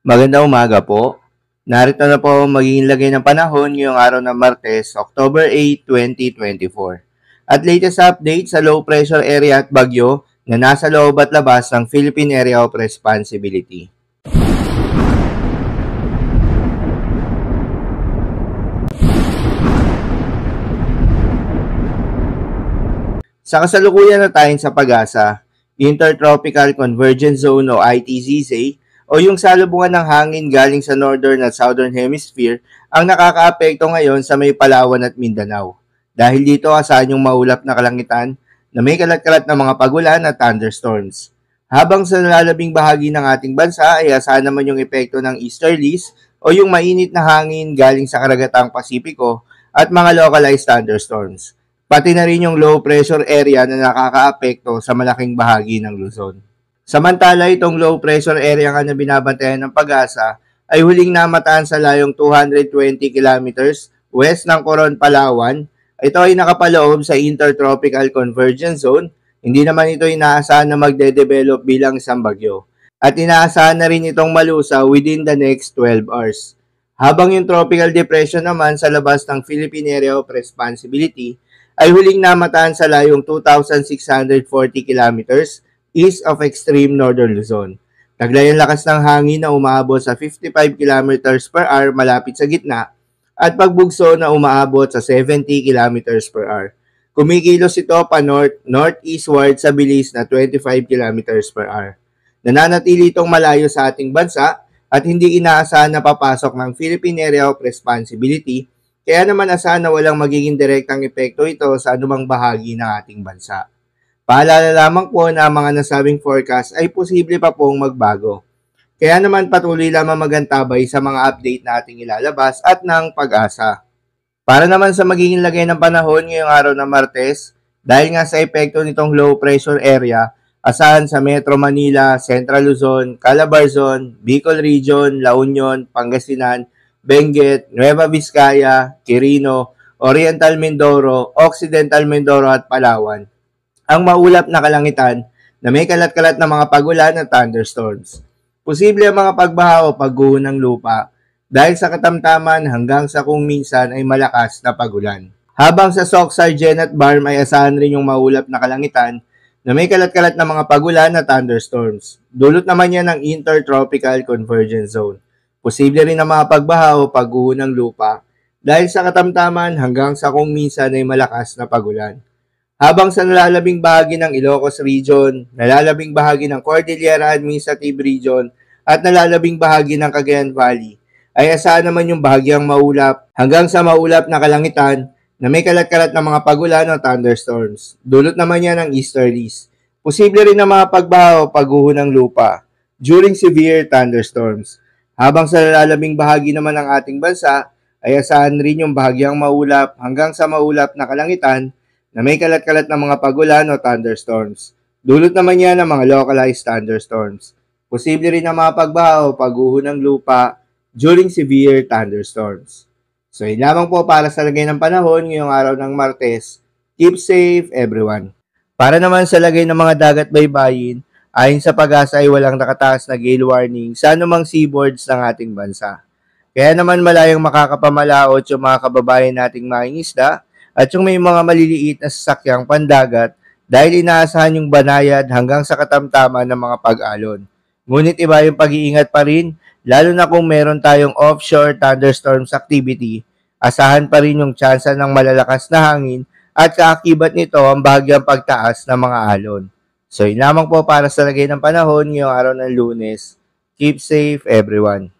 Magandang umaga po. Narito na po ang magiging lagay ng panahon ngayong araw ng Martes, October 8, 2024. At latest update sa low pressure area at bagyo na nasa loob at labas ng Philippine Area of Responsibility. Sa kasalukuyan na tayo sa Pag-asa, Intertropical Convergence Zone o ITZZ o yung salubungan ng hangin galing sa Northern at Southern Hemisphere ang nakakaapekto ngayon sa may Palawan at Mindanao. Dahil dito asahan yung maulap na kalangitan na may kalat-kalat na mga pagulan at thunderstorms. Habang sa nalalabing bahagi ng ating bansa ay asahan naman yung epekto ng easterlies o yung mainit na hangin galing sa karagatang Pasipiko at mga localized thunderstorms. Pati na rin yung low pressure area na nakakaapekto sa malaking bahagi ng Luzon. Samantala, itong low pressure area nga na binabantayan ng Pag-asa ay huling namataan sa layong 220 kilometers west ng Coron, Palawan. Ito ay nakapaloob sa Intertropical Convergence Zone. Hindi naman ito inaasahan na magde-develop bilang isang bagyo. At inaasahan na rin itong malusa within the next 12 hours. Habang yung tropical depression naman sa labas ng Philippine Area of Responsibility ay huling namataan sa layong 2,640 kilometers east of extreme northern Luzon. Taglay ang lakas ng hangin na umaabot sa 55 kilometers per hour malapit sa gitna at pagbugso na umaabot sa 70 kilometers per hour. Kumikilos ito pa north-eastward sa bilis na 25 kilometers per hour. Nananatili itong malayo sa ating bansa at hindi inaasahan na papasok ng Philippine Area of Responsibility. Kaya naman asahan na walang magiging direktang epekto ito sa anumang bahagi ng ating bansa. Paalala lamang po na ang mga nasabing forecast ay posible pa pong magbago. Kaya naman patuloy lamang magantabay sa mga update na ating ilalabas at ng Pag-asa. Para naman sa magiging lagay ng panahon ngayong araw ng Martes, dahil nga sa epekto nitong low pressure area, asahan sa Metro Manila, Central Luzon, Calabarzon, Bicol Region, La Union, Pangasinan, Benguet, Nueva Vizcaya, Quirino, Oriental Mindoro, Occidental Mindoro at Palawan. Ang maulap na kalangitan na may kalat-kalat na mga pagulan at thunderstorms. Posible ang mga pagbaha o pagguho ng lupa dahil sa katamtaman hanggang sa kung minsan ay malakas na pagulan. Habang sa Soxargen at Barm ay asahan rin yung maulap na kalangitan na may kalat-kalat na mga pagulan at thunderstorms. Dulot naman yan ng Intertropical Convergence Zone. Posible rin na mga pagbaha o pagguho ng lupa dahil sa katamtaman hanggang sa kung minsan ay malakas na pagulan. Habang sa nalalabing bahagi ng Ilocos Region, nalalabing bahagi ng Cordillera Administrative Region at nalalabing bahagi ng Cagayan Valley, ay asahan naman yung bahagyang maulap hanggang sa maulap na kalangitan na may kalat-kalat na mga pagulan o thunderstorms. Dulot naman yan ng easterlies. Posible rin na mga pagbaha o pagguho ng lupa during severe thunderstorms. Habang sa nalalabing bahagi naman ng ating bansa, ay asahan rin yung bahagyang maulap hanggang sa maulap na kalangitan na may kalat-kalat na mga pagulan o thunderstorms. Dulot naman yan ng mga localized thunderstorms. Posible rin na mga pagbaha o pagguho ng lupa during severe thunderstorms. So yun lamang po para sa lagay ng panahon ngayong araw ng Martes. Keep safe everyone. Para naman sa lagay ng mga dagat baybayin, ayon sa Pag-asa ay walang nakataas na gale warning sa anumang seaboards ng ating bansa. Kaya naman malayang makakapamalaot yung mga kababayan nating mangingisda at yung may mga maliliit na sasakyang pandagat dahil inaasahan yung banayad hanggang sa katamtaman ng mga pag-alon. Ngunit iba yung pag-iingat pa rin, lalo na kung meron tayong offshore thunderstorms activity, asahan pa rin yung tsansa ng malalakas na hangin at kaakibat nito ang bahagyang pagtaas ng mga alon. So yun lamang po para sa lagay ng panahon ngayong araw ng Lunes. Keep safe everyone.